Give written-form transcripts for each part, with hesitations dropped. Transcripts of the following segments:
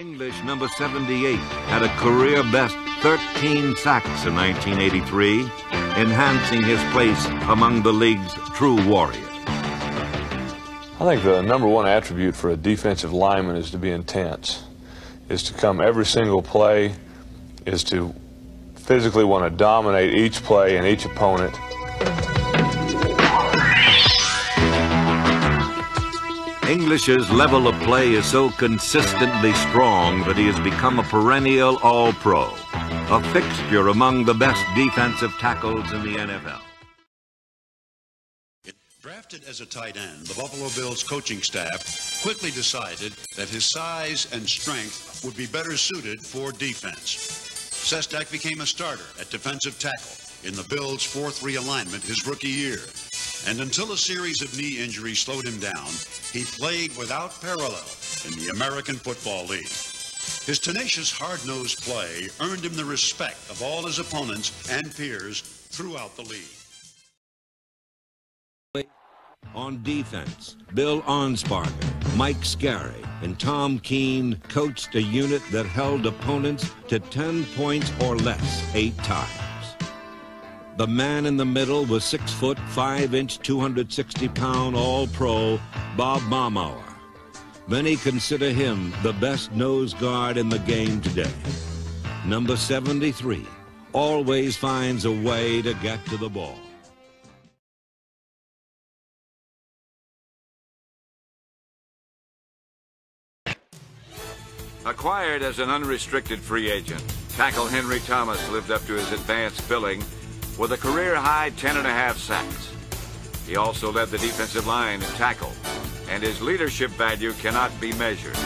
English number 78 had a career best 13 sacks in 1983, enhancing his place among the league's true warriors. I think the number one attribute for a defensive lineman is to be intense, is to come every single play, is to physically want to dominate each play and each opponent. English's level of play is so consistently strong that he has become a perennial All-Pro, a fixture among the best defensive tackles in the NFL. Drafted as a tight end, the Buffalo Bills coaching staff quickly decided that his size and strength would be better suited for defense. Sestak became a starter at defensive tackle in the Bills' fourth realignment his rookie year. And until a series of knee injuries slowed him down, he played without parallel in the American Football League. His tenacious, hard-nosed play earned him the respect of all his opponents and peers throughout the league. On defense, Bill Arnsparger, Mike Scarry, and Tom Keene coached a unit that held opponents to 10 points or less 8 times. The man in the middle was 6 foot 5 inch, 260-pound All-Pro Bob Baumauer. Many consider him the best nose guard in the game today. Number 73 always finds a way to get to the ball. Acquired as an unrestricted free agent, tackle Henry Thomas lived up to his advanced billing with a career-high 10.5 sacks. He also led the defensive line in tackle, and his leadership value cannot be measured.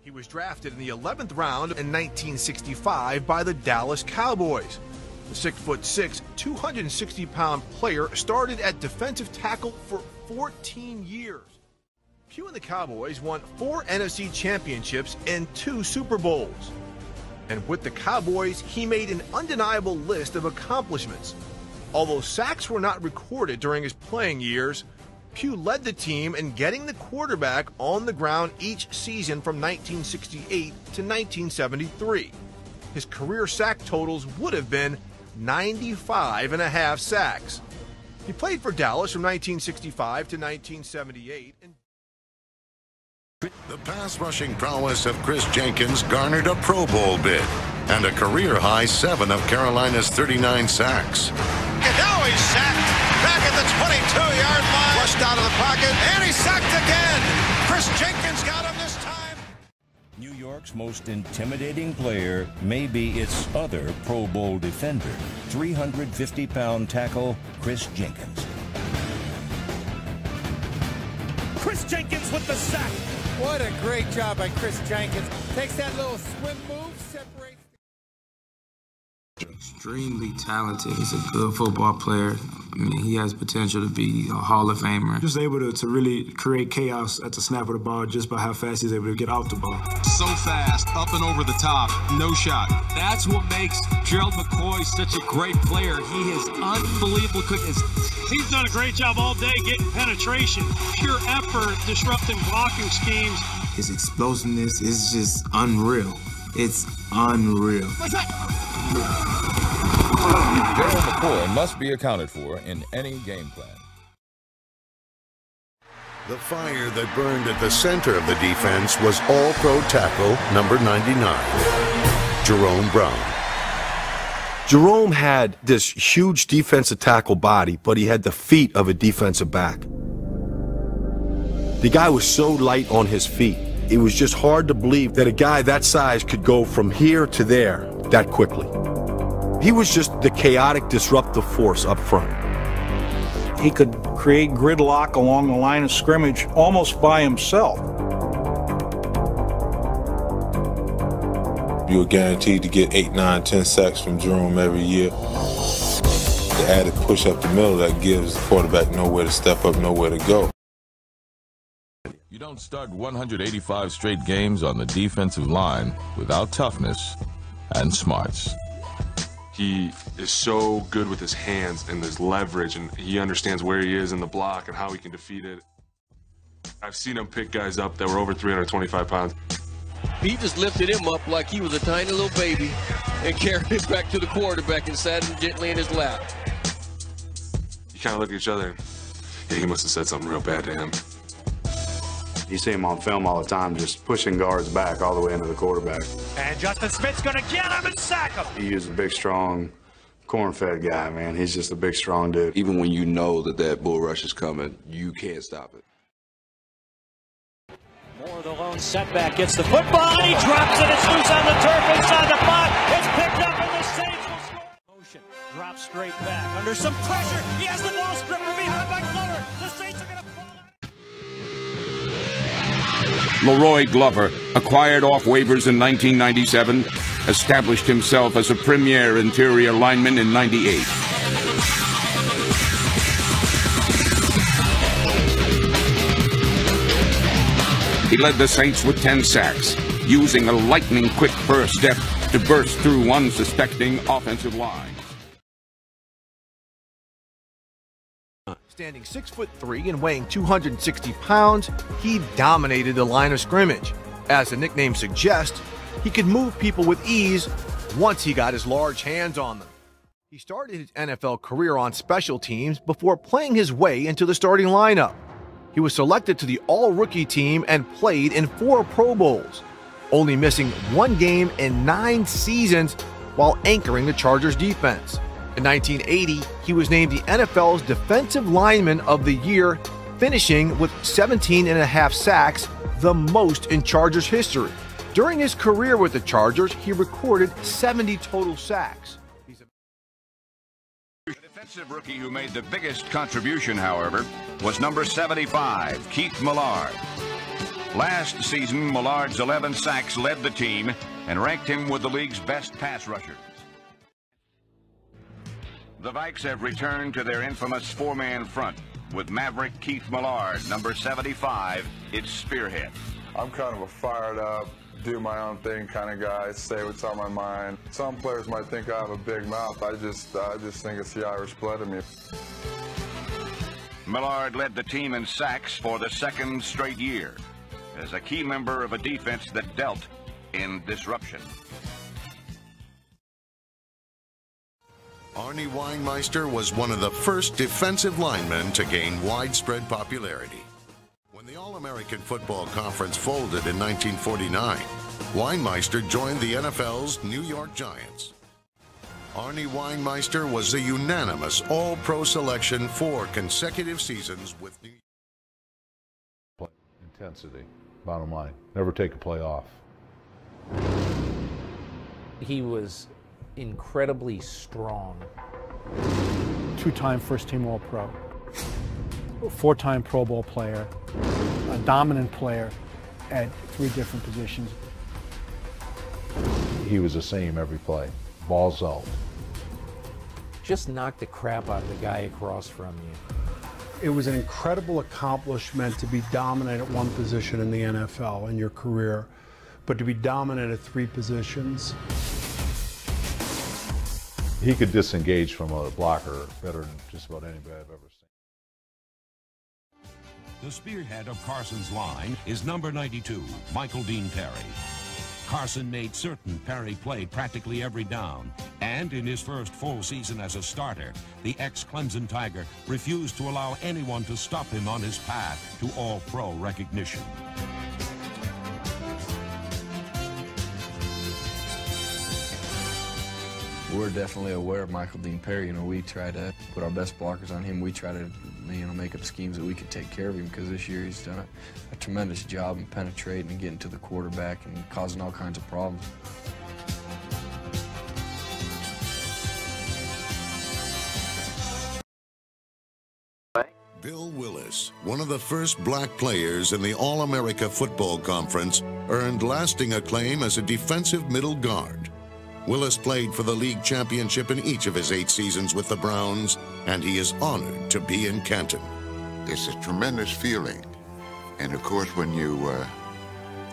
He was drafted in the 11th round in 1965 by the Dallas Cowboys. The 6'6", 260-pound player started at defensive tackle for 14 years. Pugh and the Cowboys won 4 NFC championships and 2 Super Bowls. And with the Cowboys, he made an undeniable list of accomplishments. Although sacks were not recorded during his playing years, Pugh led the team in getting the quarterback on the ground each season from 1968 to 1973. His career sack totals would have been 95.5 sacks. He played for Dallas from 1965 to 1978. The pass-rushing prowess of Chris Jenkins garnered a Pro Bowl bid and a career-high 7 of Carolina's 39 sacks. And now he's sacked back at the 22-yard line. Rushed out of the pocket, and he's sacked again. Chris Jenkins got him this time. New York's most intimidating player may be its other Pro Bowl defender, 350-pound tackle Chris Jenkins. Chris Jenkins with the sack. What a great job by Chris Jenkins. Takes that little swim move, separates. Extremely talented. He's a good football player. I mean, he has potential to be a Hall of Famer. Just able to really create chaos at the snap of the ball just by how fast he's able to get off the ball. So fast, up and over the top, no shot. That's what makes Gerald McCoy such a great player. He is unbelievable quick. He's done a great job all day getting penetration, pure effort, disrupting blocking schemes. His explosiveness is just unreal. It's unreal. Gerald McCoy must be accounted for in any game plan. The fire that burned at the center of the defense was All-Pro tackle number 99, Jerome Brown. Jerome had this huge defensive tackle body, but he had the feet of a defensive back. The guy was so light on his feet. It was just hard to believe that a guy that size could go from here to there that quickly. He was just the chaotic, disruptive force up front. He could create gridlock along the line of scrimmage almost by himself. You were guaranteed to get 8, 9, 10 sacks from Jerome every year. the added push up the middle that gives the quarterback nowhere to step up, nowhere to go. You don't start 185 straight games on the defensive line without toughness and smarts. He is so good with his hands and his leverage, and he understands where he is in the block and how he can defeat it. I've seen him pick guys up that were over 325 pounds. He just lifted him up like he was a tiny little baby and carried him back to the quarterback and sat him gently in his lap. You kind of look at each other. Yeah, he must have said something real bad to him. You see him on film all the time, just pushing guards back all the way into the quarterback. And Justin Smith's going to get him and sack him. He is a big, strong, corn-fed guy, man. He's just a big, strong dude. Even when you know that bull rush is coming, you can't stop it. Moore, the lone setback, gets the football, and he drops it. It's loose on the turf inside the box. It's picked up, and the Saints will score. Motion, drops straight back. Under some pressure, he has the ball stripped from behind by Glover. The Saints are going to fall. Leroy Glover, acquired off waivers in 1997, established himself as a premier interior lineman in '98. He led the Saints with 10 sacks, using a lightning-quick first step to burst through unsuspecting offensive line. Standing 6'3" and weighing 260 pounds, he dominated the line of scrimmage. As the nickname suggests, he could move people with ease once he got his large hands on them. He started his NFL career on special teams before playing his way into the starting lineup. He was selected to the All-Rookie team and played in 4 Pro Bowls, only missing 1 game in 9 seasons while anchoring the Chargers defense. In 1980, he was named the NFL's Defensive Lineman of the Year, finishing with 17.5 sacks, the most in Chargers history. During his career with the Chargers, he recorded 70 total sacks. The defensive rookie who made the biggest contribution, however, was number 75, Keith Millard. Last season, Millard's 11 sacks led the team and ranked him with the league's best pass rushers. The Vikes have returned to their infamous 4-man front with Maverick Keith Millard, number 75, its spearhead. I'm kind of a fired up, do my own thing kind of guy, say what's on my mind. Some players might think I have a big mouth. I just think it's the Irish blood in me. Millard led the team in sacks for the 2nd straight year as a key member of a defense that dealt in disruption. Arnie Weinmeister was one of the first defensive linemen to gain widespread popularity. When the All-American Football Conference folded in 1949, Weinmeister joined the NFL's New York Giants. Arnie Weinmeister was a unanimous All-Pro selection 4 consecutive seasons with New York. Intensity, bottom line. Never take a play off. He was incredibly strong. 2-time first-team All-Pro, 4-time Pro Bowl player, a dominant player at 3 different positions. He was the same every play. Balls out. Just knocked the crap out of the guy across from you. It was an incredible accomplishment to be dominant at 1 position in the NFL in your career, but to be dominant at 3 positions. He could disengage from a blocker better than just about anybody I've ever seen. The spearhead of Carson's line is number 92, Michael Dean Perry. Carson made certain Perry played practically every down, and in his first full season as a starter, the ex-Clemson Tiger refused to allow anyone to stop him on his path to All-Pro recognition. We're definitely aware of Michael Dean Perry. You know, we try to put our best blockers on him. We try to, make up schemes that we can take care of him, because this year he's done a tremendous job in penetrating and getting to the quarterback and causing all kinds of problems. Bill Willis, one of the first black players in the All-America Football Conference, earned lasting acclaim as a defensive middle guard. Willis played for the league championship in each of his 8 seasons with the Browns, and he is honored to be in Canton. It's a tremendous feeling. And of course, when you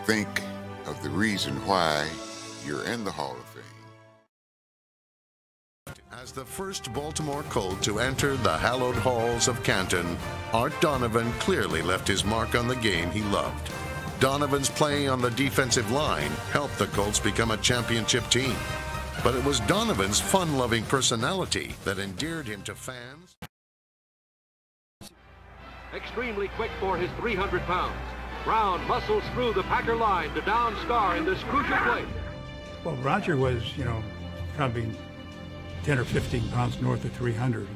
think of the reason why you're in the Hall of Fame. As the first Baltimore Colt to enter the hallowed halls of Canton, Art Donovan clearly left his mark on the game he loved. Donovan's play on the defensive line helped the Colts become a championship team. But it was Donovan's fun-loving personality that endeared him to fans. Extremely quick for his 300 pounds. Brown muscles through the Packer line to down Scar in this crucial play. Well, Roger was, probably 10 or 15 pounds north of 300.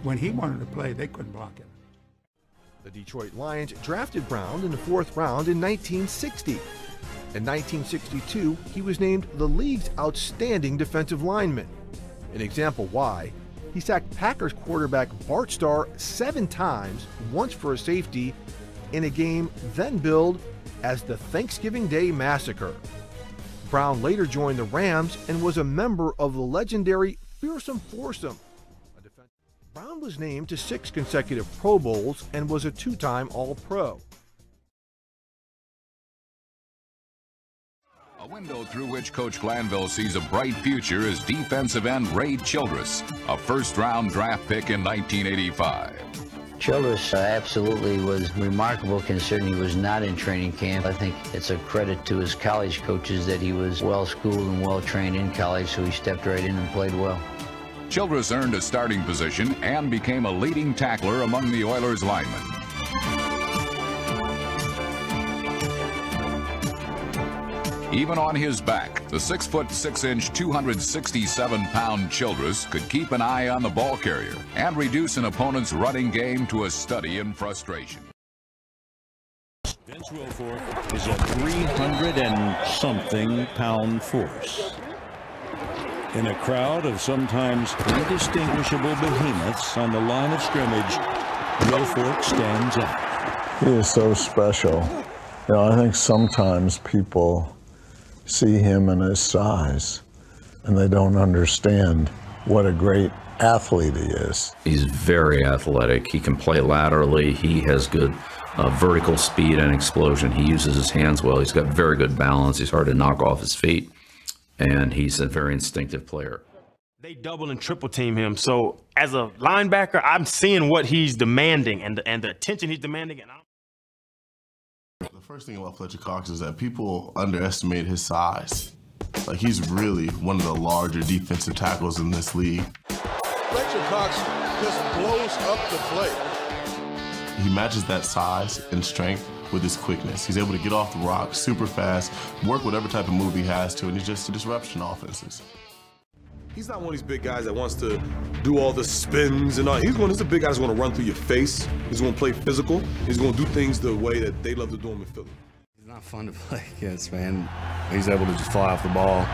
When he wanted to play, they couldn't block him. The Detroit Lions drafted Brown in the 4th round in 1960. In 1962, he was named the league's outstanding defensive lineman. An example why, he sacked Packers quarterback Bart Starr 7 times, once for a safety, in a game then billed as the Thanksgiving Day Massacre. Brown later joined the Rams and was a member of the legendary Fearsome Foursome. Brown was named to 6 consecutive Pro Bowls and was a 2-time All-Pro. A window through which Coach Glanville sees a bright future is defensive end Ray Childress, a first-round draft pick in 1985. Childress absolutely was remarkable considering he was not in training camp. I think it's a credit to his college coaches that he was well-schooled and well-trained in college, so he stepped right in and played well. Childress earned a starting position and became a leading tackler among the Oilers linemen. Even on his back, the 6'6", 267-pound Childress could keep an eye on the ball carrier and reduce an opponent's running game to a study in frustration. Vince Wilfork is a 300-and-something-pound force. In a crowd of sometimes indistinguishable behemoths on the line of scrimmage, Wilfork stands out. He is so special. I think sometimes people see him in his size and they don't understand what a great athlete he is. He's very athletic. He can play laterally. He has good vertical speed and explosion. He uses his hands well. He's got very good balance. He's hard to knock off his feet, and he's a very instinctive player. They double and triple team him. So as a linebacker, I'm seeing what he's demanding and the attention he's demanding. And the first thing about Fletcher Cox is that people underestimate his size. Like, he's really one of the larger defensive tackles in this league. Fletcher Cox just blows up the play. He matches that size and strength with his quickness. He's able to get off the rock super fast, work whatever type of move he has to, and he's just a disruption offenses. He's not one of these big guys that wants to do all the spins and all. He's a big guy that's going to run through your face. He's going to play physical. He's going to do things the way that they love to do them in Philly. He's not fun to play against, man. He's able to just fly off the ball.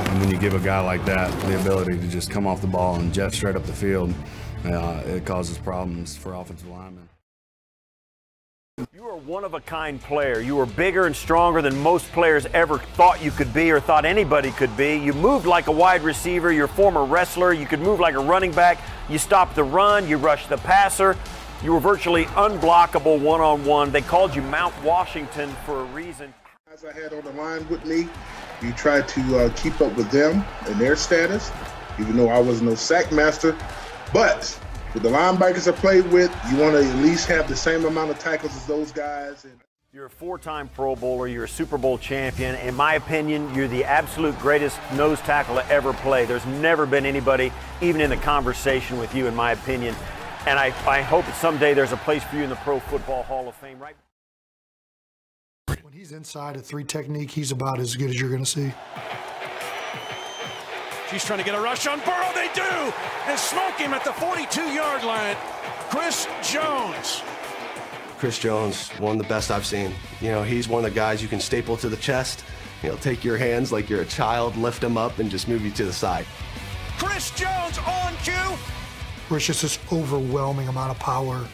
And when you give a guy like that the ability to just come off the ball and jet straight up the field, it causes problems for offensive linemen. You are a one-of-a-kind player. You were bigger and stronger than most players ever thought you could be or thought anybody could be. You moved like a wide receiver. You're a former wrestler. You could move like a running back. You stopped the run. You rushed the passer. You were virtually unblockable one-on-one. They called you Mount Washington for a reason. As I had on the line with me, you tried to keep up with them and their status, even though I was no sack master. But with the linebackers I played with, you want to at least have the same amount of tackles as those guys. You're a 4-time Pro Bowler. You're a Super Bowl champion. In my opinion, you're the absolute greatest nose tackle to ever play. There's never been anybody even in the conversation with you, in my opinion. And I hope that someday there's a place for you in the Pro Football Hall of Fame, right? When he's inside a 3 technique, he's about as good as you're going to see. She's trying to get a rush on Burrow. They do! And smoke him at the 42-yard line. Chris Jones. Chris Jones, one of the best I've seen. He's one of the guys you can staple to the chest. Take your hands like you're a child, lift him up, and just move you to the side. Chris Jones on cue. Where it's just this overwhelming amount of power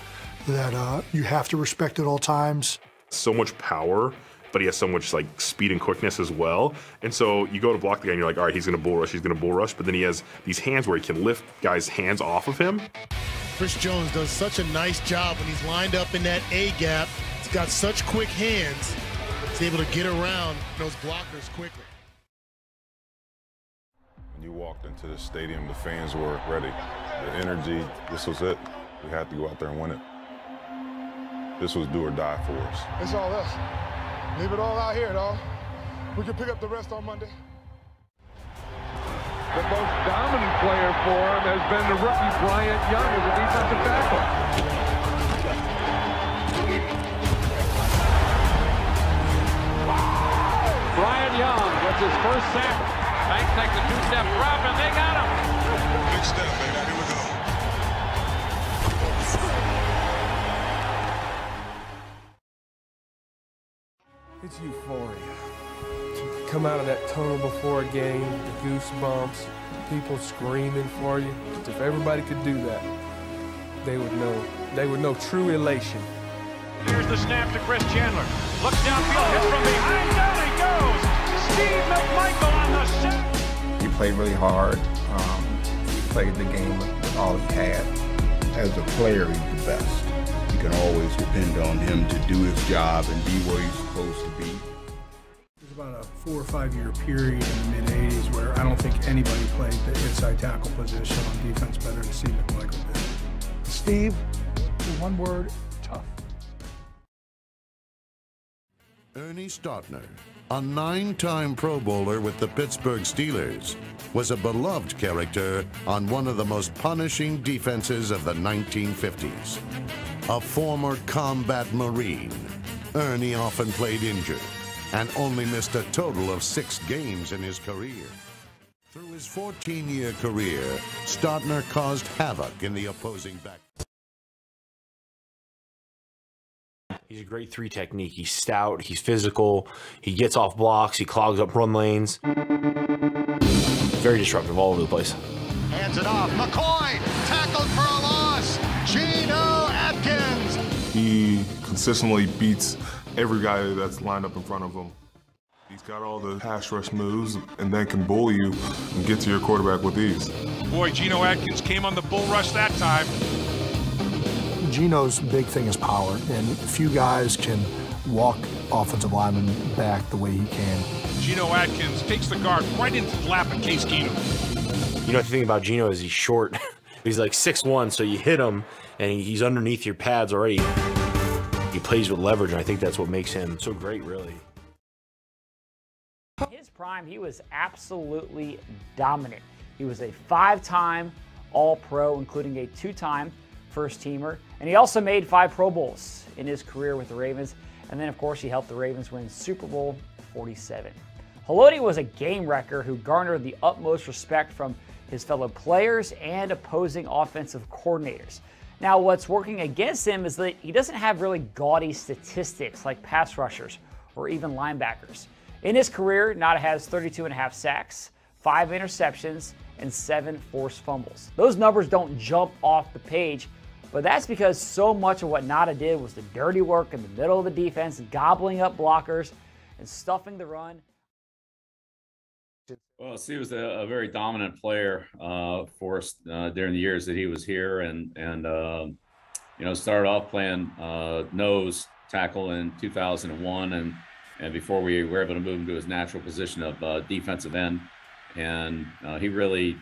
that you have to respect at all times. So much power but he has so much like speed and quickness as well. And so you go to block the guy and you're like, all right, he's gonna bull rush, but then he has these hands where he can lift guys' hands off of him. Chris Jones does such a nice job when he's lined up in that A gap. He's got such quick hands. He's able to get around those blockers quickly. When you walked into the stadium, the fans were ready. The energy, this was it. We had to go out there and win it. This was do or die for us. It's all us. Leave it all out here, dog. We can pick up the rest on Monday. The most dominant player for him has been the rookie Bryant Young as a defensive tackle. Bryant Young gets his first sack. Banks takes a two-step drop, and they got him. Big step, baby. Here we go. It's euphoria. To come out of that tunnel before a game, the goosebumps, people screaming for you. If everybody could do that, they would know. They would know true elation. Here's the snap to Chris Chandler. Looks downfield, hit from behind, down he goes. Steve McMichael on the set. He played really hard. He played the game with all he had. As a player, he's the best. You can always depend on him to do his job and be where he's supposed to be. There's about a 4 or 5 year period in the mid-'80s where I don't think anybody played the inside tackle position on defense better than Steve McMichael did. Steve, in one word, tough. Ernie Stautner, a 9-time Pro Bowler with the Pittsburgh Steelers, was a beloved character on one of the most punishing defenses of the 1950s. A former combat Marine, Ernie often played injured and only missed a total of 6 games in his career. Through his 14-year career, Stautner caused havoc in the opposing back. He's a great 3 technique. He's stout, he's physical, he gets off blocks, he clogs up run lanes. Very disruptive all over the place. Hands it off. McCoy tackled for a loss. Geno Atkins. He consistently beats every guy that's lined up in front of him. He's got all the pass rush moves and then can bully you and get to your quarterback with ease. Boy, Geno Atkins came on the bull rush that time. Geno's big thing is power, and few guys can walk offensive linemen back the way he can. Geno Atkins takes the guard right into the lap of Case Keenum. You know, the thing about Geno is he's short. He's like 6'1", so you hit him, and he's underneath your pads already. He plays with leverage, and I think that's what makes him so great, really. In his prime, he was absolutely dominant. He was a 5-time All-Pro, including a 2-time first-teamer, and he also made 5 Pro Bowls in his career with the Ravens, and then, of course, he helped the Ravens win Super Bowl 47. Haloti was a game wrecker who garnered the utmost respect from his fellow players and opposing offensive coordinators. Now, what's working against him is that he doesn't have really gaudy statistics like pass rushers or even linebackers. In his career, Nada has 32.5 sacks, 5 interceptions, and 7 forced fumbles. Those numbers don't jump off the page, but that's because so much of what Nada did was the dirty work in the middle of the defense, gobbling up blockers and stuffing the run. Well, Steve was a very dominant player for us during the years that he was here, and you know, started off playing nose tackle in 2001, and before we were able to move him to his natural position of defensive end, and he really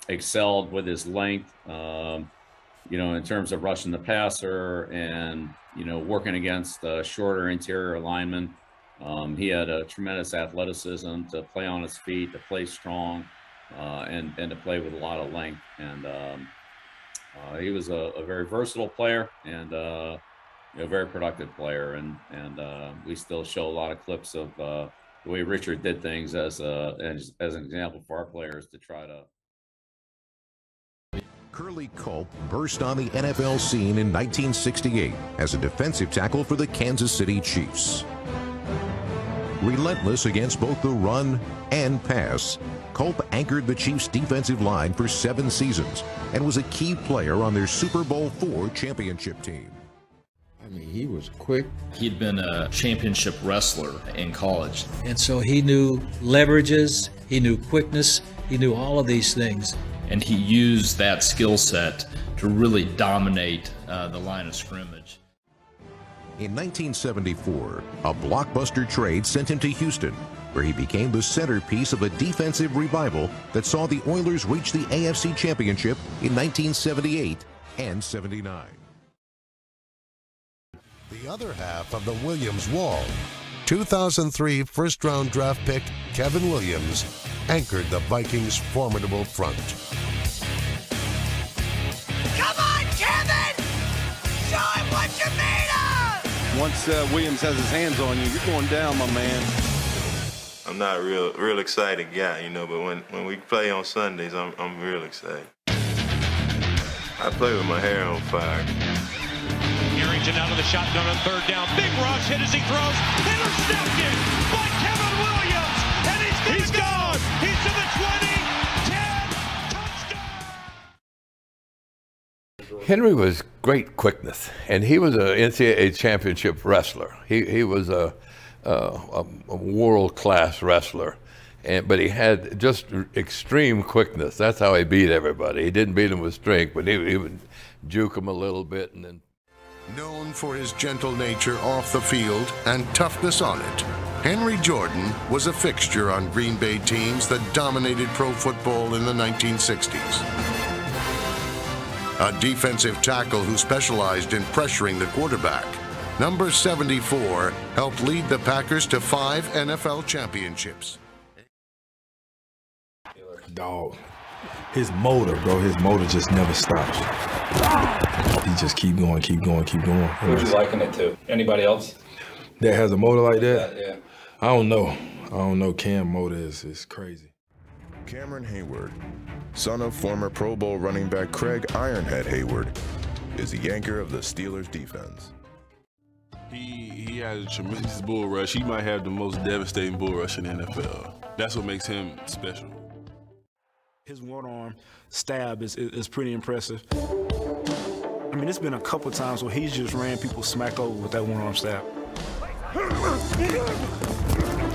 excelled with his length, you know, in terms of rushing the passer and, you know, working against shorter interior linemen. He had a tremendous athleticism to play on his feet, to play strong, and to play with a lot of length. And he was a very versatile player and a very productive player. And we still show a lot of clips of the way Richard did things as an example for our players to try to. Curly Culp burst on the NFL scene in 1968 as a defensive tackle for the Kansas City Chiefs. Relentless against both the run and pass, Culp anchored the Chiefs' defensive line for 7 seasons and was a key player on their Super Bowl IV championship team. I mean, he was quick. He'd been a championship wrestler in college. And so he knew leverages, he knew quickness, he knew all of these things. And he used that skill set to really dominate the line of scrimmage. In 1974, a blockbuster trade sent him to Houston, where he became the centerpiece of a defensive revival that saw the Oilers reach the AFC Championship in 1978 and 79. The other half of the Williams Wall, 2003 first-round draft pick Kevin Williams anchored the Vikings' formidable front. Come on, Kevin! Show him what you made of! Once Williams has his hands on you, you're going down, my man. I'm not a real excited guy, you know, but when we play on Sundays, I'm real excited. I play with my hair on fire. Harrington out of the shotgun on third down. Big rush, hit as he throws. Intercepted by Kevin Williams. And he's gone. He's to the 20, 10, touchdown. Henry was great quickness, and he was an NCAA championship wrestler. He was a world-class wrestler. But he had just extreme quickness. That's how he beat everybody. He didn't beat them with strength, but he would juke them a little bit and then. Known for his gentle nature off the field and toughness on it, Henry Jordan was a fixture on Green Bay teams that dominated pro football in the 1960s. A defensive tackle who specialized in pressuring the quarterback, number 74 helped lead the Packers to 5 NFL championships. Dog, his motor, bro, his motor just never stops. He just keep going, keep going, keep going. Who'd you liken it to? Anybody else? That has a motor like that? Yeah. I don't know. Cam motor is crazy. Cameron Hayward, son of former Pro Bowl running back Craig Ironhead Hayward, is the anchor of the Steelers defense. He has a tremendous bull rush. He might have the most devastating bull rush in the NFL. That's what makes him special. His one-arm stab is pretty impressive. I mean, it's been a couple times where he's just ran people smack over with that one-arm stab. The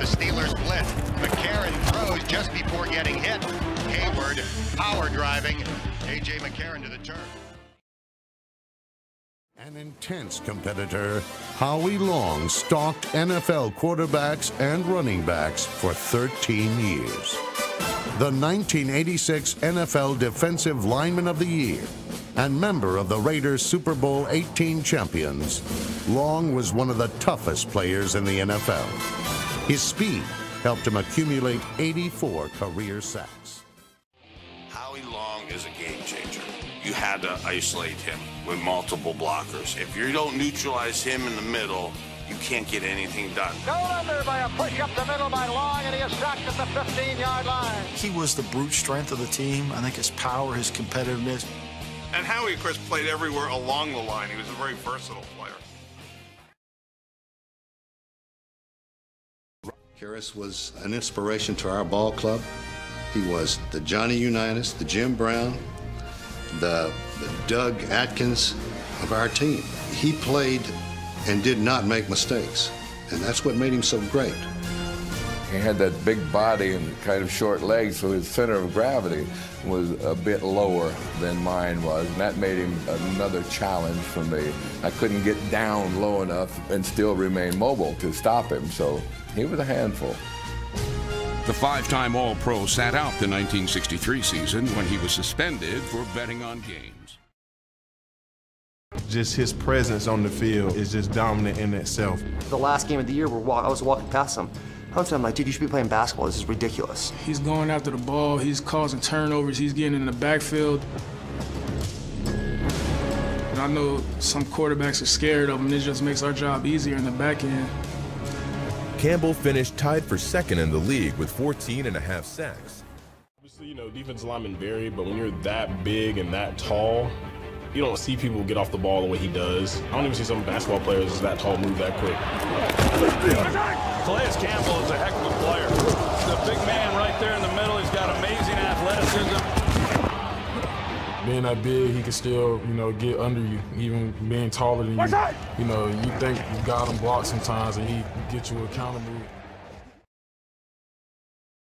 Steelers blitz. McCarron throws just before getting hit. Hayward power driving. A.J. McCarron to the turn. An intense competitor, Howie Long stalked NFL quarterbacks and running backs for 13 years. The 1986 NFL Defensive Lineman of the Year and member of the Raiders Super Bowl 18 champions, Long was one of the toughest players in the NFL. His speed helped him accumulate 84 career sacks. Howie Long is a game changer. You had to isolate him with multiple blockers. If you don't neutralize him in the middle, you can't get anything done. Go under by a push up the middle by Long, and he is sacked at the 15-yard line. He was the brute strength of the team. I think his power, his competitiveness. And Howie, of course, played everywhere along the line. He was a very versatile player. Karras was an inspiration to our ball club. He was the Johnny Unitas, the Jim Brown, the Doug Atkins of our team. He played and did not make mistakes, and that's what made him so great. He had that big body and kind of short legs, so his center of gravity was a bit lower than mine was, and that made him another challenge for me. I couldn't get down low enough and still remain mobile to stop him, so he was a handful. The 5-time All-Pro sat out the 1963 season when he was suspended for betting on games. Just his presence on the field is just dominant in itself. The last game of the year, I was walking past him. I'm like, dude, you should be playing basketball. This is ridiculous. He's going after the ball. He's causing turnovers. He's getting in the backfield. And I know some quarterbacks are scared of him. It just makes our job easier in the back end. Campbell finished tied for second in the league with 14.5 sacks. Obviously, you know, defensive linemen vary, but when you're that big and that tall, you don't see people get off the ball the way he does. I don't even see some basketball players that tall move that quick. Calais Campbell is a heck of a player. The big man right there in the middle. He's got amazing athleticism. being that big, he can still, you know, get under you, even being taller than you. You know, you think you got him blocked sometimes, and he get you a counter move.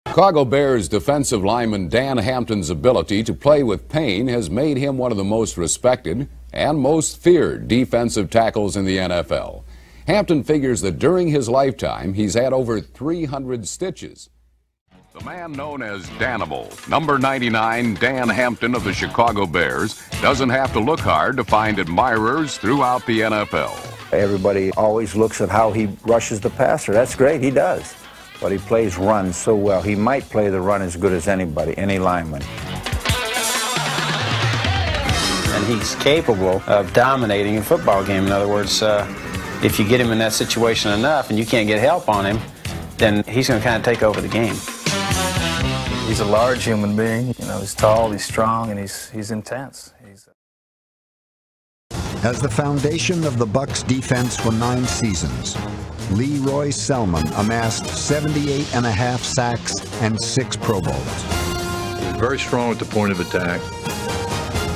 Chicago Bears defensive lineman Dan Hampton's ability to play with pain has made him one of the most respected and most feared defensive tackles in the NFL. Hampton figures that during his lifetime, he's had over 300 stitches. The man known as Danimal, number 99, Dan Hampton of the Chicago Bears, doesn't have to look hard to find admirers throughout the NFL. Everybody always looks at how he rushes the passer. That's great, he does. But he plays runs so well. He might play the run as good as anybody, any lineman. And he's capable of dominating a football game. In other words, if you get him in that situation enough and you can't get help on him, then he's going to kind of take over the game. He's a large human being. You know, he's tall, he's strong, and he's intense. As the foundation of the Bucs defense for 9 seasons, Leroy Selmon amassed 78.5 sacks and 6 Pro Bowls. He was very strong at the point of attack.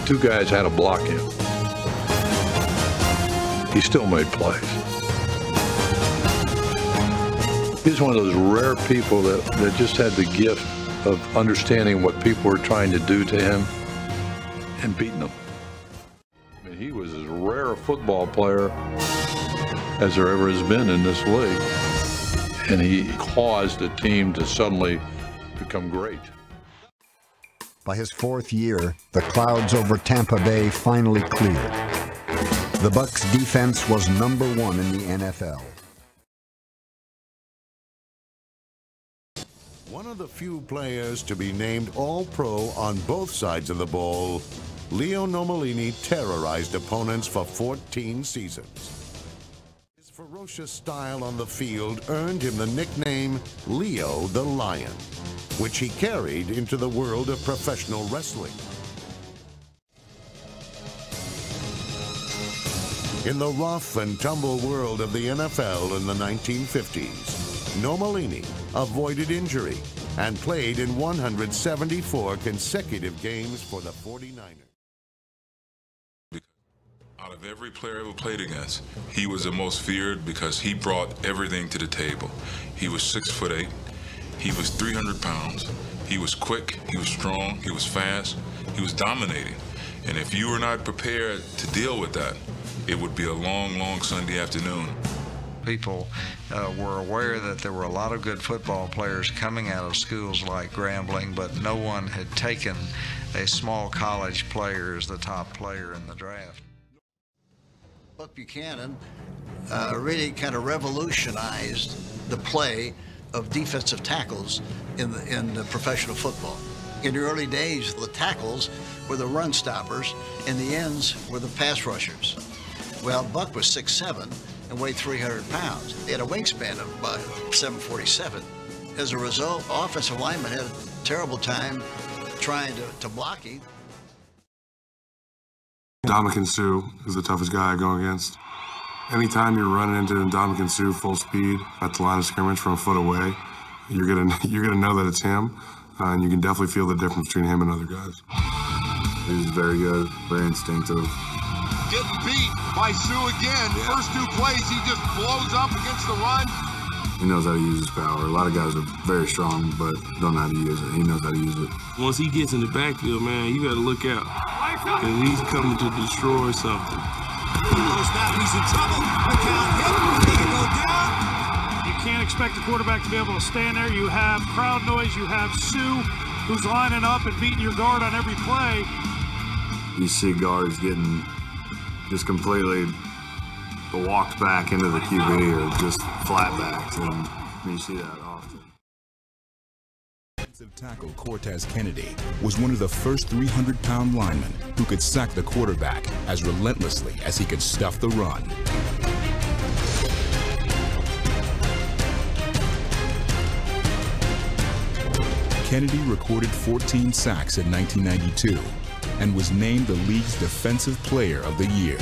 2 guys had to block him. He still made plays. He's one of those rare people that just had the gift of understanding what people were trying to do to him and beating them. I mean, he was as rare a football player as there ever has been in this league. And he caused the team to suddenly become great. By his 4th year, the clouds over Tampa Bay finally cleared. The Bucs defense was number 1 in the NFL. One of the few players to be named All-Pro on both sides of the ball, Leo Nomellini terrorized opponents for 14 seasons. His ferocious style on the field earned him the nickname Leo the Lion, which he carried into the world of professional wrestling. In the rough and tumble world of the NFL in the 1950s, Nomellini avoided injury and played in 174 consecutive games for the 49ers. Out of every player I ever played against, he was the most feared because he brought everything to the table. He was 6'8", he was 300 pounds, he was quick, he was strong, he was fast, he was dominating. And if you were not prepared to deal with that, it would be a long, long Sunday afternoon. People were aware that there were a lot of good football players coming out of schools like Grambling, but no one had taken a small college player as the top player in the draft. Buck Buchanan really kind of revolutionized the play of defensive tackles in the professional football. In the early days, the tackles were the run stoppers and the ends were the pass rushers. Well, Buck was 6'7" and weighed 300 pounds. He had a wingspan of about 7'47". As a result, offensive linemen had a terrible time trying to block him. Ndamukong Suh is the toughest guy I go against. Anytime you're running into Ndamukong Suh full speed at the line of scrimmage from a foot away, you're gonna know that it's him, and you can definitely feel the difference between him and other guys. He's very good, very instinctive. Getting beat by Suh again. Yeah. First 2 plays, he just blows up against the run. He knows how to use his power. A lot of guys are very strong, but don't know how to use it. He knows how to use it. Once he gets in the backfield, man, you got to look out, because he's coming to destroy something. He's in trouble. The count hit. He's going to go down. You can't expect the quarterback to be able to stand there. You have crowd noise. You have Suh, who's lining up and beating your guard on every play. You see guards getting just completely walked back into the QB or just flat backs, and you see that often. Defensive tackle Cortez Kennedy was one of the first 300-pound linemen who could sack the quarterback as relentlessly as he could stuff the run. Kennedy recorded 14 sacks in 1992 and was named the league's Defensive Player of the Year.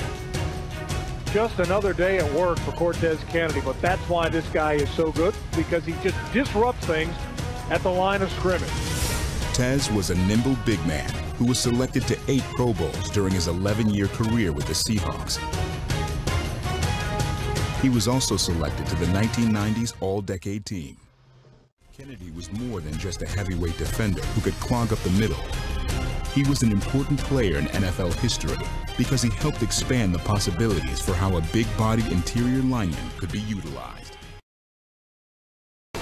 Just another day at work for Cortez Kennedy, but that's why this guy is so good, because he just disrupts things at the line of scrimmage. Tez was a nimble big man who was selected to 8 Pro Bowls during his 11-year career with the Seahawks. He was also selected to the 1990s All-Decade Team. Kennedy was more than just a heavyweight defender who could clog up the middle. He was an important player in NFL history because he helped expand the possibilities for how a big-bodied interior lineman could be utilized.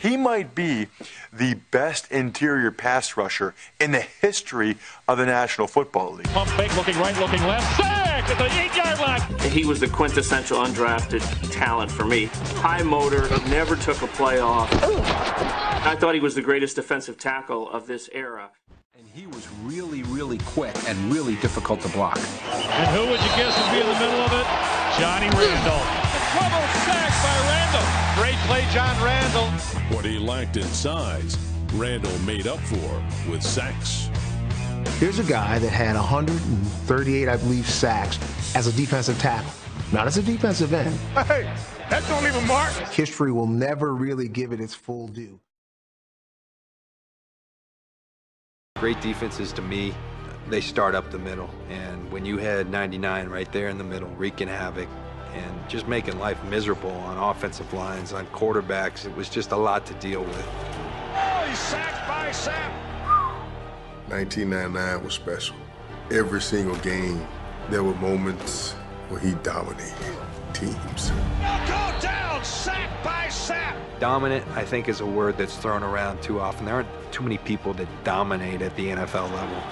He might be the best interior pass rusher in the history of the National Football League. Pump fake, looking right, looking left. Sack at the 8-yard line. He was the quintessential undrafted talent for me. High motor, never took a play off. I thought he was the greatest defensive tackle of this era. And he was really, really quick and really difficult to block. And who would you guess would be in the middle of it? Johnny Randall. The double sack by Randall. Great play, John Randall. What he lacked in size, Randall made up for with sacks. Here's a guy that had 138, I believe, sacks as a defensive tackle, not as a defensive end. Hey, that don't leave a mark. History will never really give it its full due. Great defenses, to me, they start up the middle. And when you had 99 right there in the middle, wreaking havoc and just making life miserable on offensive lines, on quarterbacks, it was just a lot to deal with. Oh, he's sacked by Sam. 1999 was special. Every single game, there were moments where he dominated teams. Go down, sacked by Sam. Dominant, I think, is a word that's thrown around too often. There aren't too many people that dominate at the NFL level.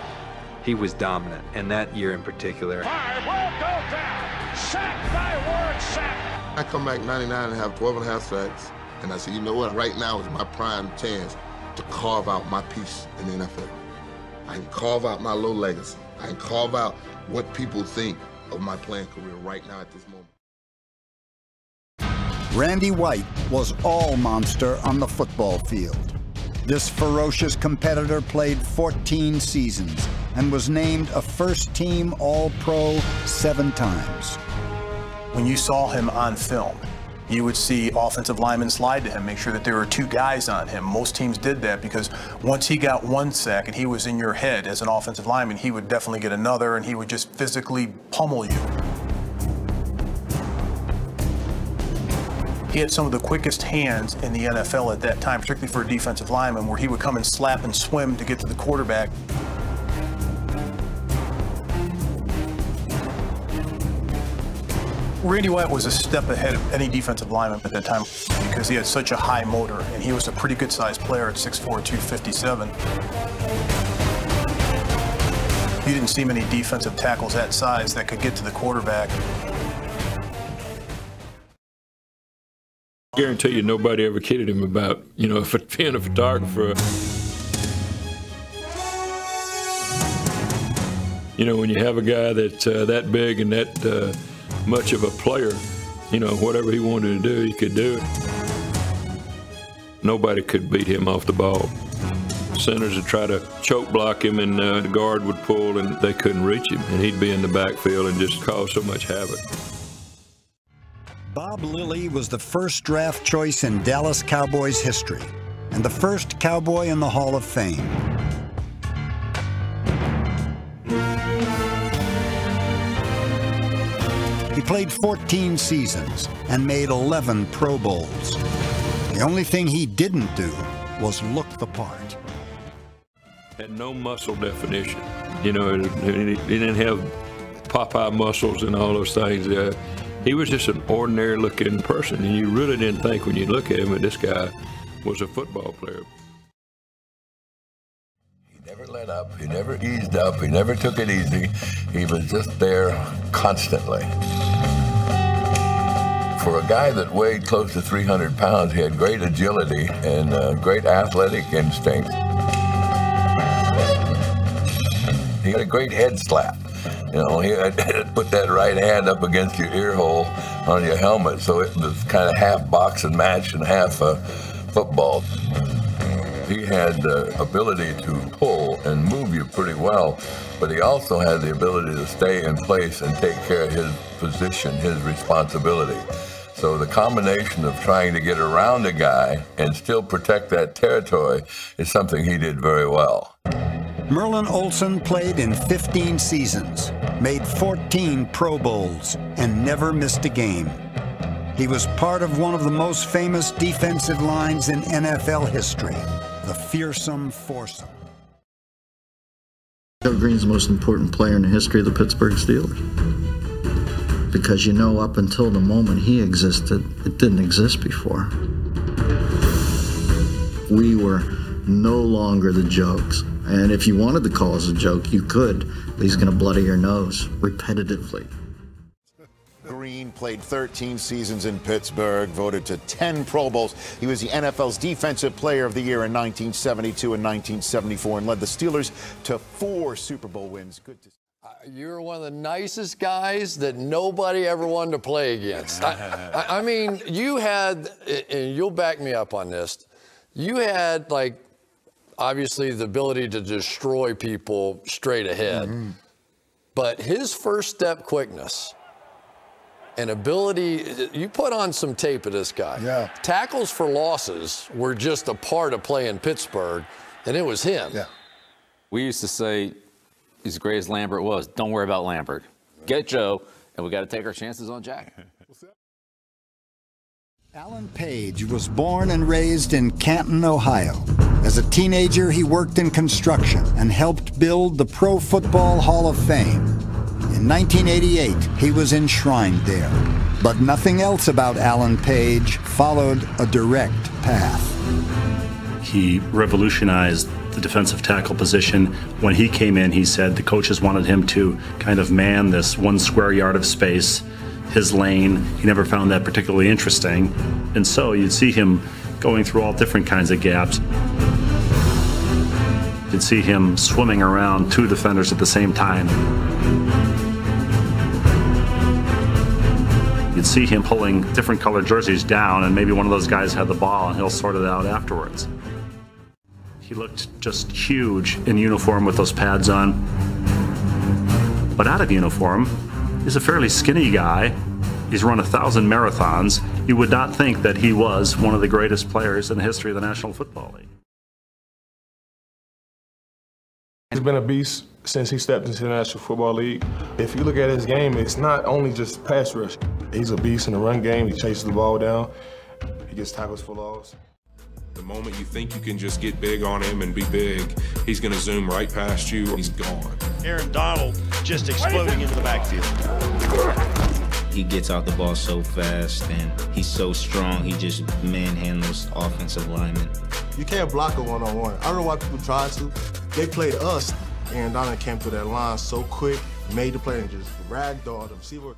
He was dominant, and that year in particular. Fire will go down, sacked by Warren Sapp. I come back 99 and have 12 and a half sacks, and I said, you know what, right now is my prime chance to carve out my piece in the NFL. I can carve out my low legacy. I can carve out what people think of my playing career right now at this moment. Randy White was all monster on the football field. This ferocious competitor played 14 seasons and was named a first-team All-Pro 7 times. When you saw him on film, you would see offensive linemen slide to him, make sure that there were 2 guys on him. Most teams did that because once he got 1 sack and he was in your head as an offensive lineman, he would definitely get another and he would just physically pummel you. He had some of the quickest hands in the NFL at that time, particularly for a defensive lineman, where he would come and slap and swim to get to the quarterback. Randy White was a step ahead of any defensive lineman at that time because he had such a high motor, and he was a pretty good-sized player at 6'4", 257. You didn't see many defensive tackles that size that could get to the quarterback. I guarantee you nobody ever kidded him about, being a photographer. When you have a guy that's that big and that much of a player, whatever he wanted to do, he could do it. Nobody could beat him off the ball. Centers would try to choke block him, and the guard would pull, and they couldn't reach him, and he'd be in the backfield and just cause so much havoc. Bob Lilly was the first draft choice in Dallas Cowboys history and the first Cowboy in the Hall of Fame. He played 14 seasons and made 11 Pro Bowls. The only thing he didn't do was look the part. Had no muscle definition. He didn't have Popeye muscles and all those things. He was just an ordinary-looking person, and you really didn't think when you look at him that this guy was a football player. He never let up. He never eased up. He never took it easy. He was just there constantly. For a guy that weighed close to 300 pounds, he had great agility and great athletic instinct. He had a great head slap. He had put that right hand up against your ear hole on your helmet, so it was kind of half boxing match and half football. He had the ability to pull and move you pretty well, but he also had the ability to stay in place and take care of his position, his responsibility. So the combination of trying to get around a guy and still protect that territory is something he did very well. Merlin Olsen played in 15 seasons, made 14 Pro Bowls, and never missed a game. He was part of one of the most famous defensive lines in NFL history, the fearsome foursome. Joe Green's the most important player in the history of the Pittsburgh Steelers. Because you know, up until the moment he existed, it didn't exist before. We were no longer the jokes. And if you wanted to call us a joke, you could, but he's going to bloody your nose repetitively. Green played 13 seasons in Pittsburgh, voted to 10 Pro Bowls. He was the NFL's Defensive Player of the Year in 1972 and 1974 and led the Steelers to 4 Super Bowl wins. Good to see. You're one of the nicest guys that nobody ever wanted to play against. I mean, you had, and you'll back me up on this, you had, like, obviously the ability to destroy people straight ahead. Mm-hmm. But his first step quickness and ability, you put on some tape of this guy. Yeah. Tackles for losses were just a part of playing Pittsburgh, and it was him. Yeah. We used to say, as great as Lambert was, don't worry about Lambert. Get Joe, and we got to take our chances on Jack. Alan Page was born and raised in Canton, Ohio. As a teenager, he worked in construction and helped build the Pro Football Hall of Fame. In 1988, he was enshrined there. But nothing else about Alan Page followed a direct path. He revolutionized the defensive tackle position. When he came in, he said the coaches wanted him to kind of man this 1 square yard of space, his lane. He never found that particularly interesting. And so you'd see him going through all different kinds of gaps. You'd see him swimming around 2 defenders at the same time. You'd see him pulling different colored jerseys down, and maybe one of those guys had the ball and he'll sort it out afterwards. He looked just huge in uniform with those pads on. But out of uniform, he's a fairly skinny guy. He's run 1,000 marathons. You would not think that he was one of the greatest players in the history of the National Football League. He's been a beast since he stepped into the National Football League. If you look at his game, it's not only just pass rush. He's a beast in the run game. He chases the ball down. He gets tackles for loss. The moment you think you can just get big on him and be big, he's going to zoom right past you. He's gone. Aaron Donald just exploding into the backfield. He gets out the ball so fast, and he's so strong. He just manhandles offensive linemen. You can't block a one-on-one. I don't know why people try to. They played us, and Donald came through that line so quick, made the play, and just ragdolled the receiver.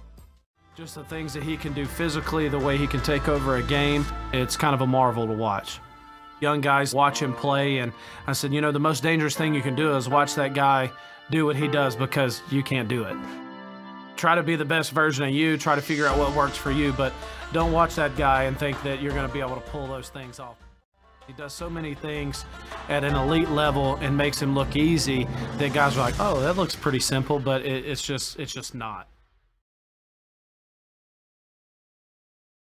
Just the things that he can do physically, the way he can take over a game, it's kind of a marvel to watch. Young guys watch him play, and I said, you know, the most dangerous thing you can do is watch that guy do what he does, because you can't do it. Try to be the best version of you, try to figure out what works for you, but don't watch that guy and think that you're going to be able to pull those things off. He does so many things at an elite level and makes him look easy that guys are like, oh, that looks pretty simple, but it's just not.